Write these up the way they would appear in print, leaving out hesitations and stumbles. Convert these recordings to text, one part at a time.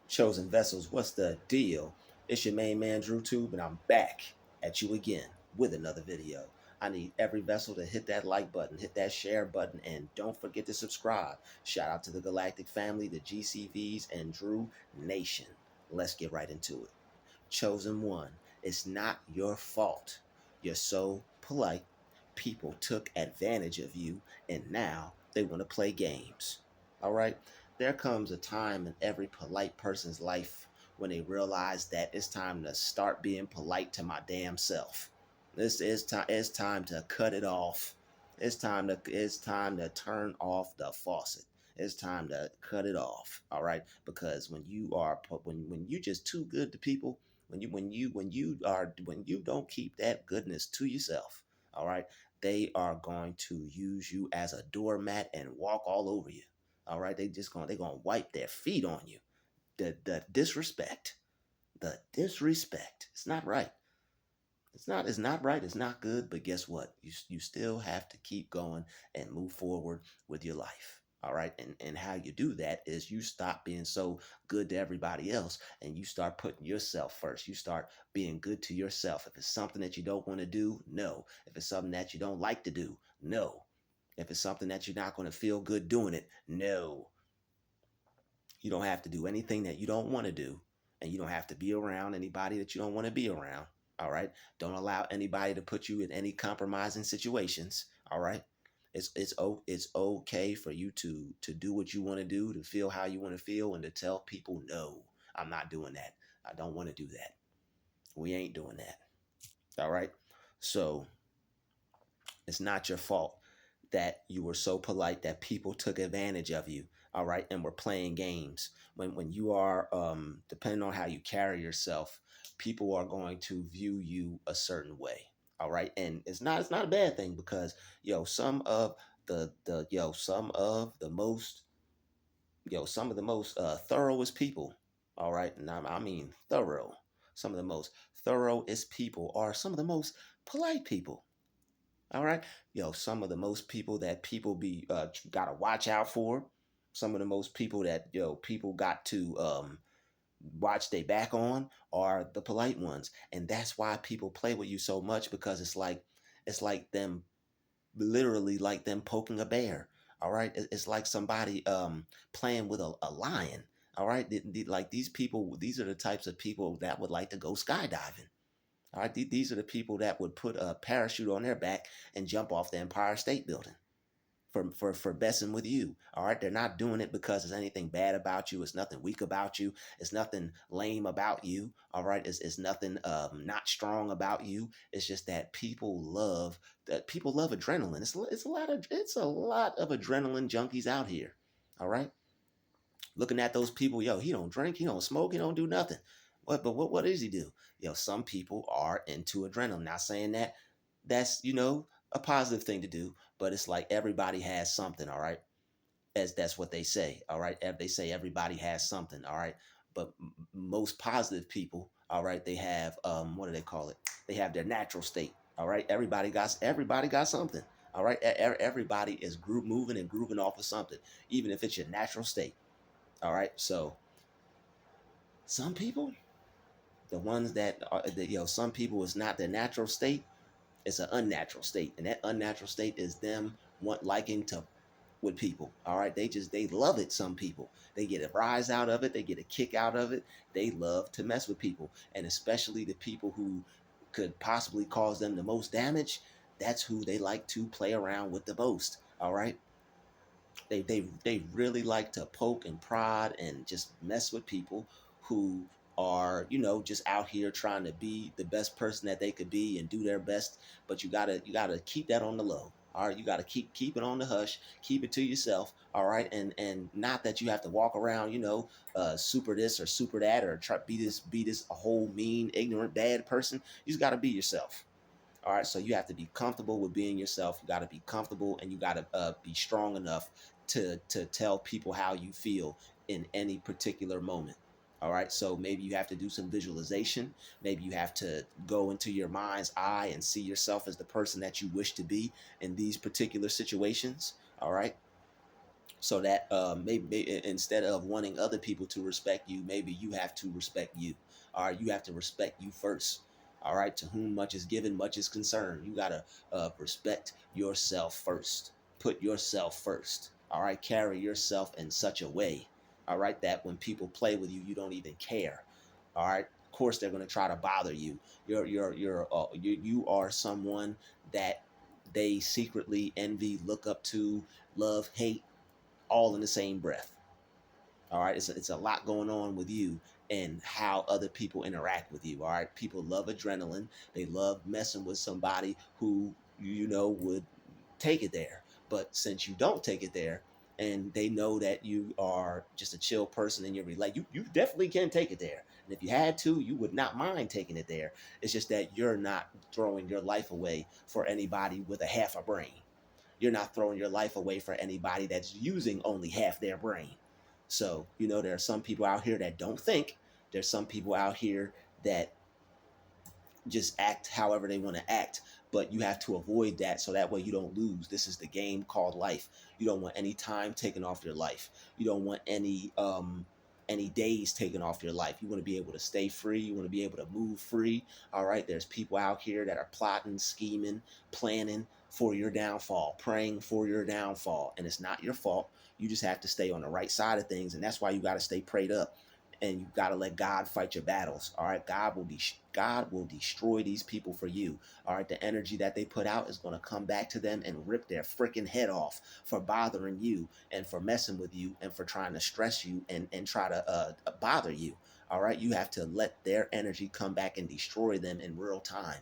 Chosen vessels, what's the deal? It's your main man Druuill, and I'm back at you again with another video. I need every vessel to hit that like button, hit that share button, and don't forget to subscribe. Shout out to the Galactic family, the GCVs, and Drew Nation. Let's get right into it. Chosen one, it's not your fault. You're so polite. People took advantage of you, and now they want to play games. All right? There comes a time in every polite person's life when they realize that it's time to start being polite to my damn self. This is time. It's time to cut it off. It's time to turn off the faucet. It's time to cut it off. All right, because when you just too good to people, when you don't keep that goodness to yourself, all right, they are going to use you as a doormat and walk all over you. All right, they're gonna wipe their feet on you. The disrespect, the disrespect. It's not right. It's not right. It's not good. But guess what? You still have to keep going and move forward with your life. All right. And how you do that is you stop being so good to everybody else and you start putting yourself first. You start being good to yourself. If it's something that you don't want to do, no. If it's something that you don't like to do, no. If it's something that you're not going to feel good doing it, no. You don't have to do anything that you don't want to do, and you don't have to be around anybody that you don't want to be around. All right. Don't allow anybody to put you in any compromising situations. All right. It's okay for you to do what you want to do, to feel how you want to feel, and to tell people no, I'm not doing that. I don't want to do that. We ain't doing that. All right. So it's not your fault that you were so polite that people took advantage of you. All right, and were playing games. When you are depending on how you carry yourself, people are going to view you a certain way. All right, and it's not a bad thing because some of some of the most thoroughest people. All right, and I mean thorough. Some of the most thoroughest people are some of the most polite people. All right. Some of the most people that people be gotta watch out for. Some of the most people that people got to watch they back on are the polite ones. And that's why people play with you so much because it's like them literally like them poking a bear. All right. It's like somebody playing with a lion. All right. Like these people, these are the types of people that would like to go skydiving. All right, these are the people that would put a parachute on their back and jump off the Empire State Building for messing with you. All right, they're not doing it because there's anything bad about you. It's nothing weak about you. It's nothing lame about you. All right, it's nothing not strong about you. It's just that people love adrenaline. It's a lot of adrenaline junkies out here. All right, looking at those people, he don't drink, he don't smoke, he don't do nothing. But what does he do? Some people are into adrenaline. Not saying that that's a positive thing to do, but it's like everybody has something, all right? As that's what they say, all right? They say everybody has something, all right? But most positive people, all right, they have what do they call it? They have their natural state, all right? Everybody got something. All right, everybody is group moving and grooving off of something, even if it's your natural state. All right. So some people, the ones some people is not their natural state. It's an unnatural state. And that unnatural state is them liking to with people. All right. They love it. Some people, they get a rise out of it. They get a kick out of it. They love to mess with people. And especially the people who could possibly cause them the most damage. That's who they like to play around with the most. All right. They really like to poke and prod and just mess with people who are just out here trying to be the best person that they could be and do their best. But you gotta keep that on the low. All right, you gotta keep it on the hush, keep it to yourself. All right, and not that you have to walk around super this or super that, or try be this a whole mean ignorant bad person. You just gotta be yourself. All right, so you have to be comfortable with being yourself. You got to be comfortable, and you got to be strong enough to tell people how you feel in any particular moment. All right, so maybe you have to do some visualization. Maybe you have to go into your mind's eye and see yourself as the person that you wish to be in these particular situations. All right, so that maybe instead of wanting other people to respect you, maybe you have to respect you. All right, you have to respect you first. All right, to whom much is given, much is concerned. You gotta respect yourself first. Put yourself first. All right, carry yourself in such a way. All right, that when people play with you, you don't even care. All right, of course they're gonna try to bother you. You are someone that they secretly envy, look up to, love, hate, all in the same breath. All right, it's a lot going on with you and how other people interact with you. All right, people love adrenaline. They love messing with somebody who would take it there. But since you don't take it there, and they know that you are just a chill person in your life, you definitely can take it there. And if you had to, you would not mind taking it there. It's just that you're not throwing your life away for anybody with a half a brain. You're not throwing your life away for anybody that's using only half their brain. So, there are some people out here that don't think. There's some people out here that just act however they want to act, but you have to avoid that so that way you don't lose. This is the game called life. You don't want any time taken off your life. You don't want any days taken off your life. You want to be able to stay free. You want to be able to move free. All right, there's people out here that are plotting, scheming, planning for your downfall, praying for your downfall, and it's not your fault. You just have to stay on the right side of things, and that's why you got to stay prayed up, and you got to let God fight your battles. All right, God will destroy these people for you. All right, the energy that they put out is going to come back to them and rip their freaking head off for bothering you and for messing with you and for trying to stress you and try to bother you. All right, you have to let their energy come back and destroy them in real time.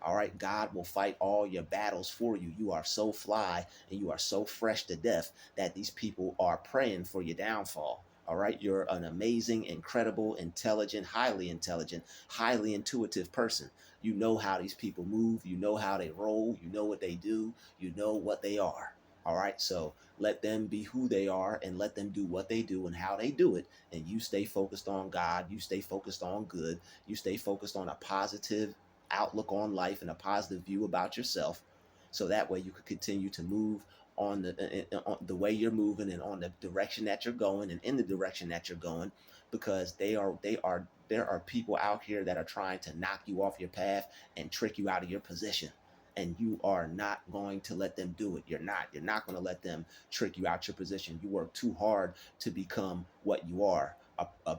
All right, God will fight all your battles for you. You are so fly and you are so fresh to death that these people are praying for your downfall. All right, you're an amazing, incredible, intelligent, highly intuitive person. You know how these people move, you know how they roll, you know what they do, you know what they are. All right, so let them be who they are and let them do what they do and how they do it. And you stay focused on God, you stay focused on good, you stay focused on a positive outlook on life and a positive view about yourself, so that way you could continue to move on the way you're moving and on the direction that you're going and in the direction that you're going, because there are people out here that are trying to knock you off your path and trick you out of your position, and you are not going to let them do it. You're not going to let them trick you out your position. You work too hard to become what you are,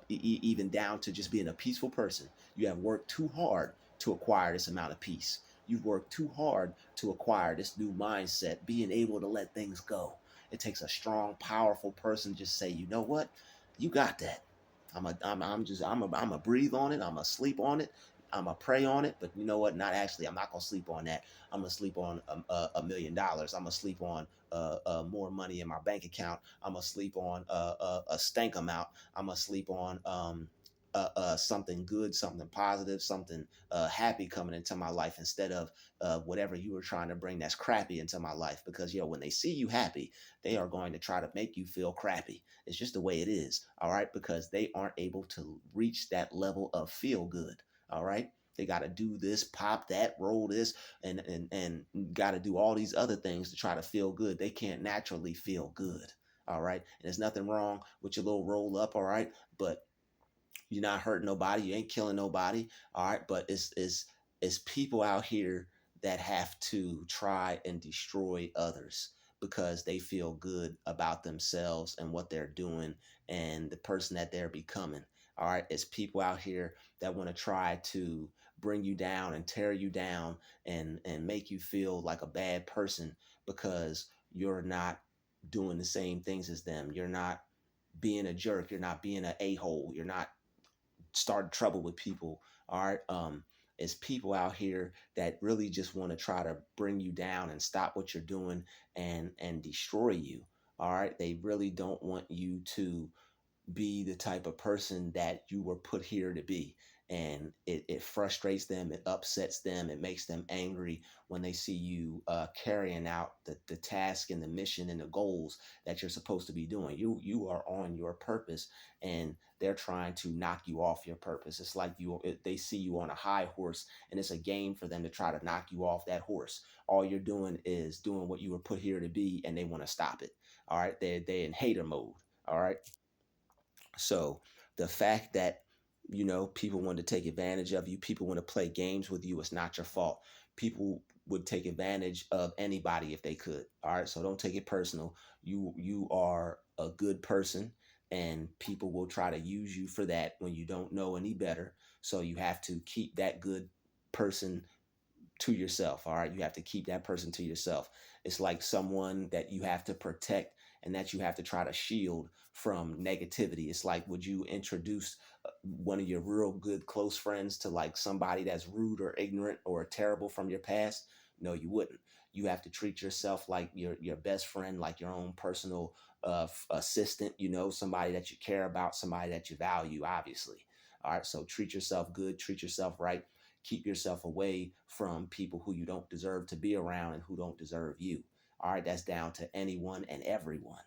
even down to just being a peaceful person. You have worked too hard to acquire this amount of peace. You've worked too hard to acquire this new mindset, being able to let things go. It takes a strong, powerful person to just say, you know what, you got that. I'm a breathe on it. I'm a sleep on it. I'm a pray on it. But you know what? Not actually. I'm not gonna sleep on that. I'm gonna sleep on $1 million. I'm gonna sleep on more money in my bank account. I'm gonna sleep on a stank amount. I'm gonna sleep on something good, something positive, something happy coming into my life instead of whatever you were trying to bring that's crappy into my life. Because when they see you happy, they are going to try to make you feel crappy. It's just the way it is. All right, because they aren't able to reach that level of feel good. All right. They got to do this, pop that, roll this, and got to do all these other things to try to feel good. They can't naturally feel good. All right. And there's nothing wrong with your little roll up. All right. But you're not hurting nobody. You ain't killing nobody. All right. But it's people out here that have to try and destroy others because they feel good about themselves and what they're doing and the person that they're becoming. All right. It's people out here that want to try to bring you down and tear you down and make you feel like a bad person because you're not doing the same things as them. You're not being a jerk. You're not being an a-hole. You're not starting trouble with people. All right. It's people out here that really just want to try to bring you down and stop what you're doing and destroy you. All right. They really don't want you to be the type of person that you were put here to be. And it frustrates them, it upsets them, it makes them angry when they see you carrying out the task and the mission and the goals that you're supposed to be doing. You are on your purpose, and they're trying to knock you off your purpose. It's like they see you on a high horse, and it's a game for them to try to knock you off that horse. All you're doing is doing what you were put here to be, and they want to stop it. All right, they're in hater mode. All right, so the fact that people want to take advantage of you, people want to play games with you, it's not your fault. People would take advantage of anybody if they could. All right, so don't take it personal. You are a good person, and people will try to use you for that when you don't know any better. So you have to keep that good person to yourself. All right, you have to keep that person to yourself. It's like someone that you have to protect and that you have to try to shield from negativity. It's like, would you introduce one of your real good close friends to like somebody that's rude or ignorant or terrible from your past? No, you wouldn't. You have to treat yourself like your best friend, like your own personal assistant, somebody that you care about, somebody that you value, obviously. All right, so treat yourself good, treat yourself right. Keep yourself away from people who you don't deserve to be around and who don't deserve you. All right, that's down to anyone and everyone.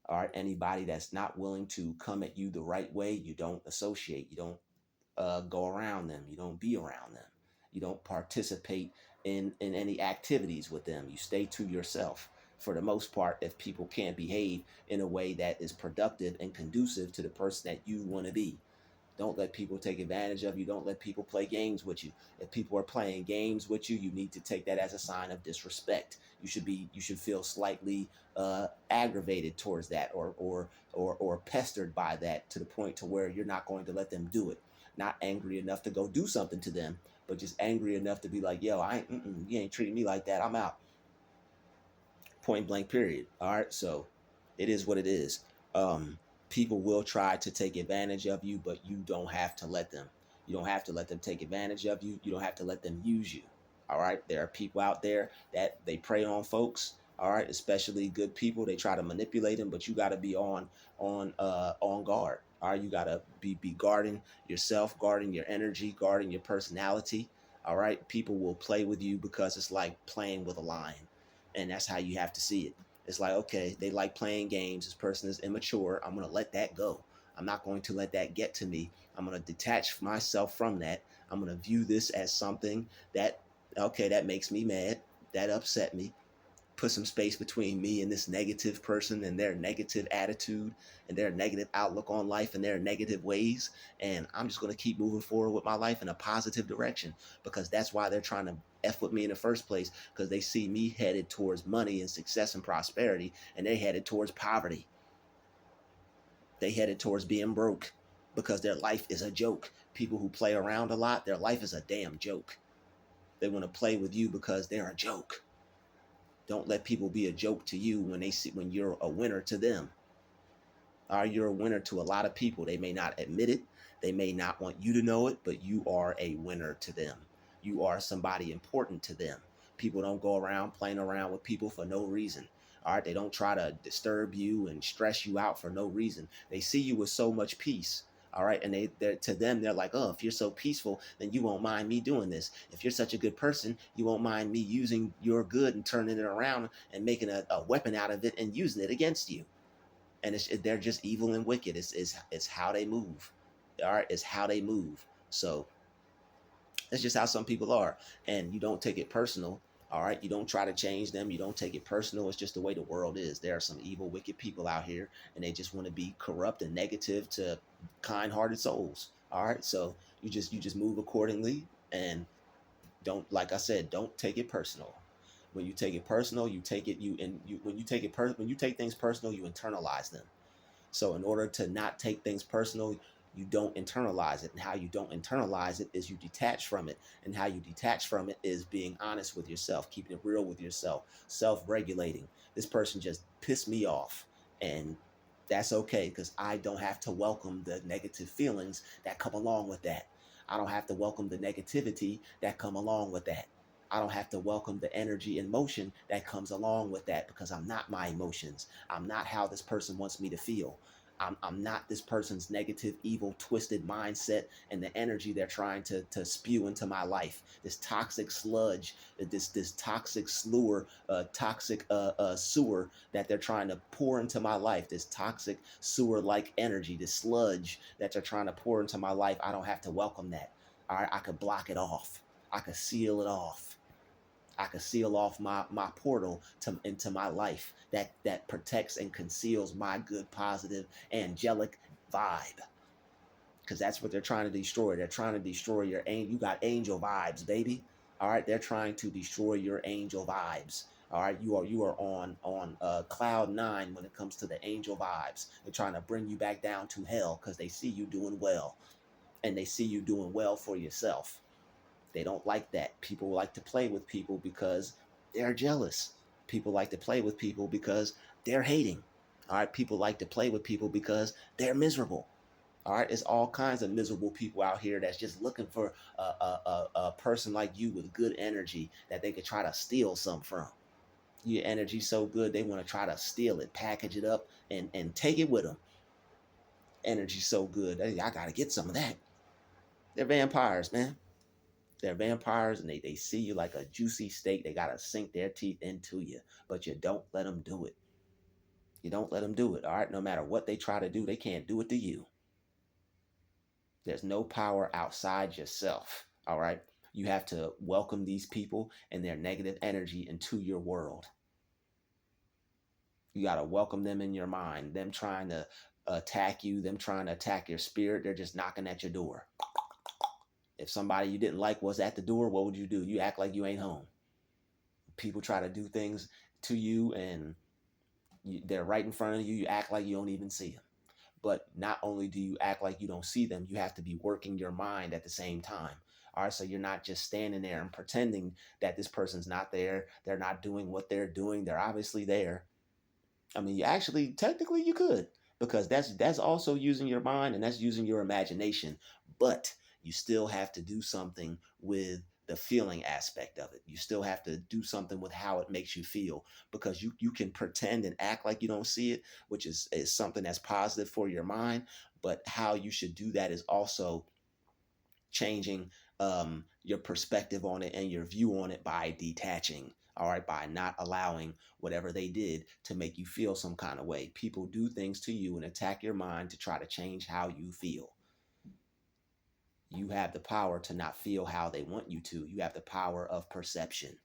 All right, anybody that's not willing to come at you the right way, you don't associate, you don't go around them, you don't be around them, you don't participate in any activities with them. You stay to yourself. For the most part, if people can't behave in a way that is productive and conducive to the person that you want to be. Don't let people take advantage of you. Don't let people play games with you. If people are playing games with you, you need to take that as a sign of disrespect. You should feel slightly aggravated towards that, or pestered by that, to the point to where you're not going to let them do it. Not angry enough to go do something to them, but just angry enough to be like, yo, you ain't treating me like that. I'm out. Point blank, period. All right, so it is what it is. People will try to take advantage of you, but you don't have to let them. You don't have to let them take advantage of you. You don't have to let them use you. All right, there are people out there that they prey on folks. All right, especially good people. They try to manipulate them, but you got to be on guard. All right, you got to be guarding yourself, guarding your energy, guarding your personality. All right, people will play with you because it's like playing with a lion, and that's how you have to see it. It's like, okay, they like playing games. This person is immature. I'm going to let that go. I'm not going to let that get to me. I'm going to detach myself from that. I'm going to view this as something that, okay, that makes me mad. That upset me. Put some space between me and this negative person and their negative attitude and their negative outlook on life and their negative ways. And I'm just going to keep moving forward with my life in a positive direction, because that's why they're trying to F with me in the first place, because they see me headed towards money and success and prosperity, and they headed towards poverty. They headed towards being broke because their life is a joke. People who play around a lot, their life is a damn joke. They want to play with you because they're a joke. Don't let people be a joke to you when you're a winner to them. You're a winner to a lot of people. They may not admit it. They may not want you to know it, but you are a winner to them. You are somebody important to them. People don't go around playing around with people for no reason. All right, they don't try to disturb you and stress you out for no reason. They see you with so much peace. All right, and they're to them, they're like, oh, if you're so peaceful, then you won't mind me doing this. If you're such a good person, you won't mind me using your good and turning it around and making a weapon out of it and using it against you. And they're just evil and wicked. It's how they move. All right, it's how they move. So that's just how some people are, and you don't take it personal. All right, you don't try to change them. You don't take it personal. It's just the way the world is. There are some evil, wicked people out here, and they just want to be corrupt and negative to kind-hearted souls. All right, so you just move accordingly, and don't, like I said, don't take it personal. When you take it personal, you take it you and you when you take it when you take things personal, you internalize them. So in order to not take things personal, you don't internalize it. And how you don't internalize it is you detach from it. And how you detach from it is being honest with yourself, keeping it real with yourself, self-regulating. This person just pissed me off. And that's okay, because I don't have to welcome the negative feelings that come along with that. I don't have to welcome the negativity that come along with that. I don't have to welcome the energy and motion that comes along with that, because I'm not my emotions. I'm not how this person wants me to feel. I'm not this person's negative, evil, twisted mindset and the energy they're trying to spew into my life. This toxic sludge, this toxic sewer that they're trying to pour into my life. This toxic sewer-like energy, this sludge that they're trying to pour into my life. I don't have to welcome that. All right, I could block it off. I could seal it off. I could seal off my portal into my life that protects and conceals my good, positive, angelic vibe. Because that's what they're trying to destroy. They're trying to destroy your angel. You got angel vibes, baby. All right, they're trying to destroy your angel vibes. All right, you are on cloud nine when it comes to the angel vibes. They're trying to bring you back down to hell because they see you doing well, and they see you doing well for yourself. They don't like that. People like to play with people because they're jealous. People like to play with people because they're hating. All right, people like to play with people because they're miserable. All right, it's all kinds of miserable people out here that's just looking for a person like you with good energy that they could try to steal some from. Your energy so good they want to try to steal it, package it up, and take it with them. Energy so good, hey, I gotta get some of that. They're vampires, man. They're vampires, and they see you like a juicy steak. They gotta sink their teeth into you, but you don't let them do it. You don't let them do it. All right, no matter what they try to do, they can't do it to you. There's no power outside yourself. All right. You have to welcome these people and their negative energy into your world. You got to welcome them in your mind. Them trying to attack you, them trying to attack your spirit, they're just knocking at your door. If somebody you didn't like was at the door, what would you do? You act like you ain't home. People try to do things to you, and they're right in front of you. You act like you don't even see them. But not only do you act like you don't see them, you have to be working your mind at the same time. All right, so you're not just standing there and pretending that this person's not there. They're not doing what they're doing. They're obviously there. I mean, you actually, technically, you could, because that's also using your mind and that's using your imagination. But you still have to do something with the feeling aspect of it. You still have to do something with how it makes you feel, because you can pretend and act like you don't see it, which is something that's positive for your mind. But how you should do that is also changing your perspective on it and your view on it by detaching. All right, by not allowing whatever they did to make you feel some kind of way. People do things to you and attack your mind to try to change how you feel. You have the power to not feel how they want you to. You have the power of perception.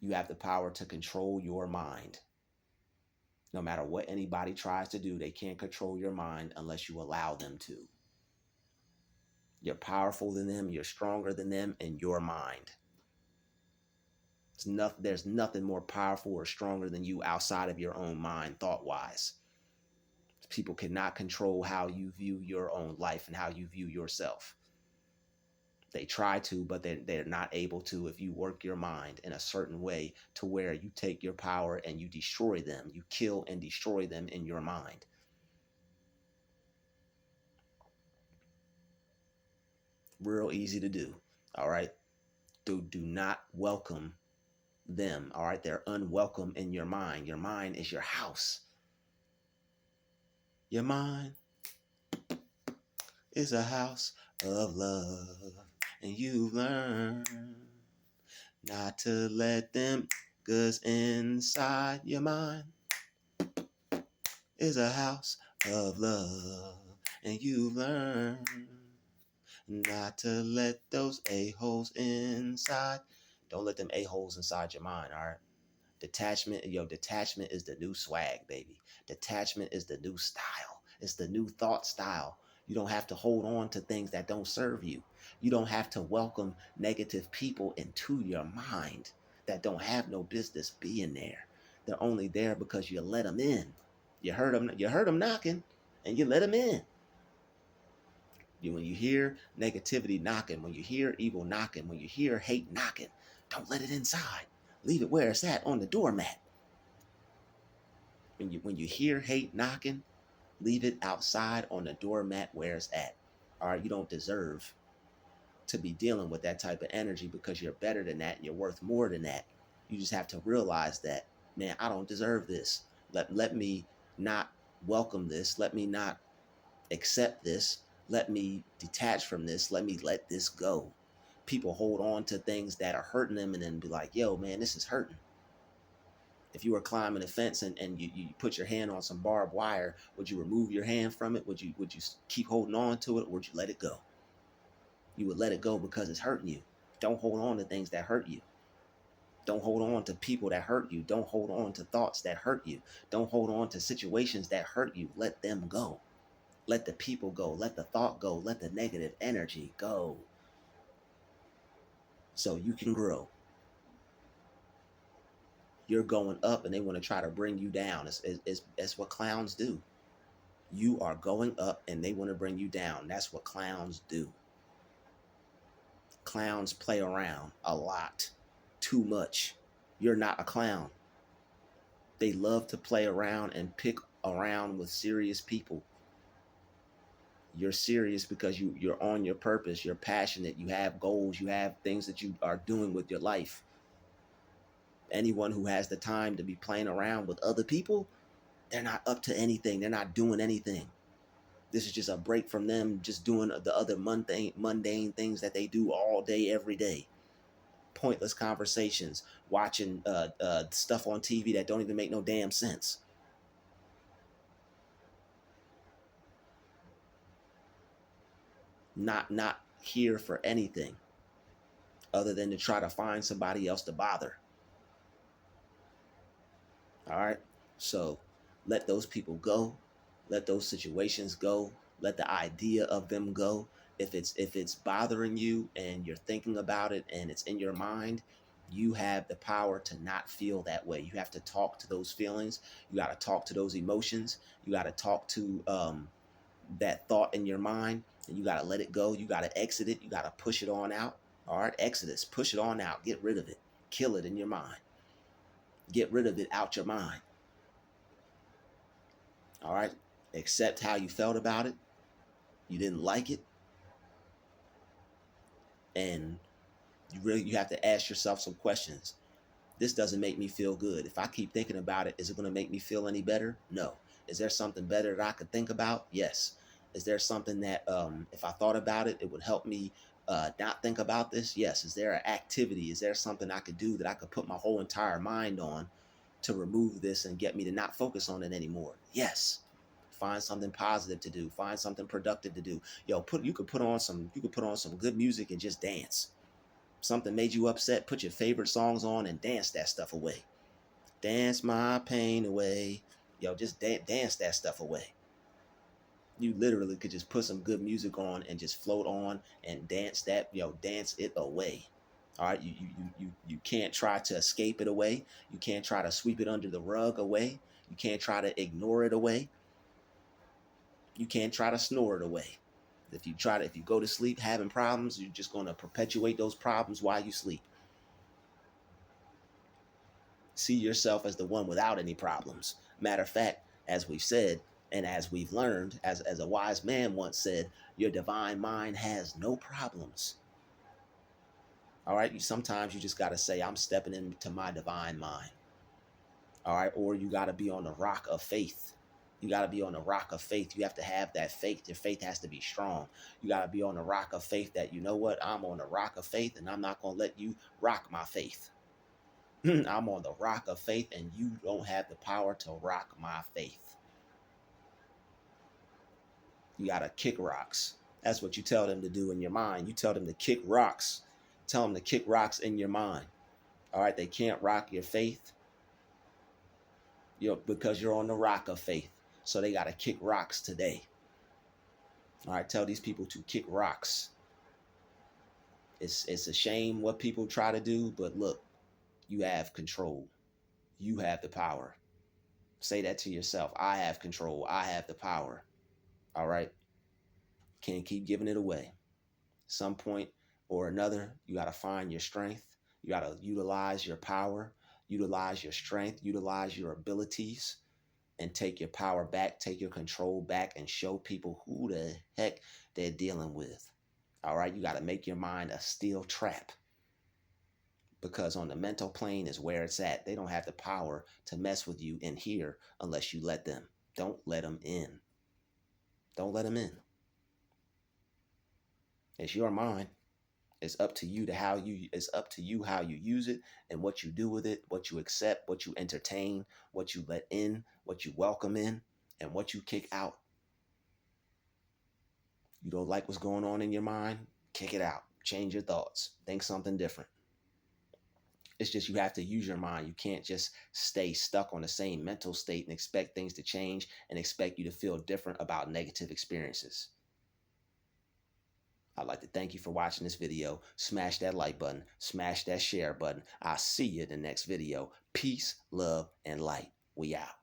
You have the power to control your mind. No matter what anybody tries to do, they can't control your mind unless you allow them to. You're powerful than them, you're stronger than them in your mind. There's nothing more powerful or stronger than you outside of your own mind, thought-wise. People cannot control how you view your own life and how you view yourself. They try to, but they're not able to if you work your mind in a certain way to where you take your power and you destroy them. You kill and destroy them in your mind. Real easy to do. All right. Do not welcome them. All right. They're unwelcome in your mind. Your mind is your house. Your mind is a house of love. And you've learned not to let them, 'cause inside your mind is a house of love. And you've learned not to let those a-holes inside. Don't let them a-holes inside your mind, all right? Detachment is the new swag, baby. Detachment is the new style. It's the new thought style. You don't have to hold on to things that don't serve you. You don't have to welcome negative people into your mind that don't have no business being there. They're only there because you let them in. You heard them knocking, and you let them in. When you hear negativity knocking, when you hear evil knocking, when you hear hate knocking, don't let it inside. Leave it where it's at, on the doormat. When you hear hate knocking, leave it outside on the doormat where it's at. All right, you don't deserve to be dealing with that type of energy, because you're better than that and you're worth more than that. You just have to realize that, man, I don't deserve this. Let me not welcome this. Let me not accept this. Let me detach from this. Let me let this go. People hold on to things that are hurting them and then be like, yo, man, this is hurting. If you were climbing a fence and you put your hand on some barbed wire, would you remove your hand from it? Would you keep holding on to it, or would you let it go? You would let it go because it's hurting you. Don't hold on to things that hurt you. Don't hold on to people that hurt you. Don't hold on to thoughts that hurt you. Don't hold on to situations that hurt you. Let them go. Let the people go. Let the thought go. Let the negative energy go so you can grow. You're going up and they want to try to bring you down. It's what clowns do. You are going up and they want to bring you down. That's what clowns do. Clowns play around a lot, too much. You're not a clown. They love to play around and pick around with serious people. You're serious because you're on your purpose. You're passionate. You have goals. You have things that you are doing with your life. Anyone who has the time to be playing around with other people, they're not up to anything. They're not doing anything. This is just a break from them just doing the other mundane things that they do all day, every day. Pointless conversations, watching stuff on TV that don't even make no damn sense. Not here for anything other than to try to find somebody else to bother. All right. So let those people go. Let those situations go. Let the idea of them go. If it's bothering you and you're thinking about it and it's in your mind, you have the power to not feel that way. You have to talk to those feelings. You got to talk to those emotions. You got to talk to that thought in your mind, and you got to let it go. You got to exit it. You got to push it on out. All right, exodus, push it on out. Get rid of it. Kill it in your mind. Get rid of it out your mind. All right, accept how you felt about it. You didn't like it, and you have to ask yourself some questions. This doesn't make me feel good. If I keep thinking about it, is it going to make me feel any better? No. Is there something better that I could think about? Yes. Is there something that if I thought about it, it would help me not think about this? Yes. Is there an activity? Is there something I could do that I could put my whole entire mind on to remove this and get me to not focus on it anymore? Yes. Find something positive to do. Find something productive to do. You could put on some good music and just dance. Something made you upset, put your favorite songs on and dance that stuff away. Dance my pain away. Just dance that stuff away. You literally could just put some good music on and just float on and dance dance it away. All right, you can't try to escape it away. You can't try to sweep it under the rug away. You can't try to ignore it away. You can't try to snore it away. If you go to sleep having problems, you're just going to perpetuate those problems while you sleep. See yourself as the one without any problems. Matter of fact, as we've said, and as we've learned, as a wise man once said, your divine mind has no problems. All right. Sometimes you just got to say, I'm stepping into my divine mind. All right. Or you got to be on the rock of faith. You got to be on the rock of faith. You have to have that faith. Your faith has to be strong. You got to be on the rock of faith that, you know what, I'm on the rock of faith and I'm not going to let you rock my faith. I'm on the rock of faith and you don't have the power to rock my faith. You got to kick rocks. That's what you tell them to do in your mind. You tell them to kick rocks. Tell them to kick rocks in your mind. All right, they can't rock your faith, because you're on the rock of faith. So they got to kick rocks today. All right, tell these people to kick rocks. It's a shame what people try to do, but look, you have control. You have the power. Say that to yourself. I have control. I have the power. All right. Can't keep giving it away. Some point or another, you got to find your strength. You got to utilize your power, utilize your strength, utilize your abilities, and take your power back, take your control back, and show people who the heck they're dealing with. All right. You got to make your mind a steel trap, because on the mental plane is where it's at. They don't have the power to mess with you in here unless you let them. Don't let them in. Don't let them in. It's your mind. It's up to you it's up to you how you use it and what you do with it, what you accept, what you entertain, what you let in, what you welcome in, and what you kick out. You don't like what's going on in your mind? Kick it out. Change your thoughts. Think something different. It's just you have to use your mind. You can't just stay stuck on the same mental state and expect things to change and expect you to feel different about negative experiences. I'd like to thank you for watching this video. Smash that like button. Smash that share button. I'll see you in the next video. Peace, love, and light. We out.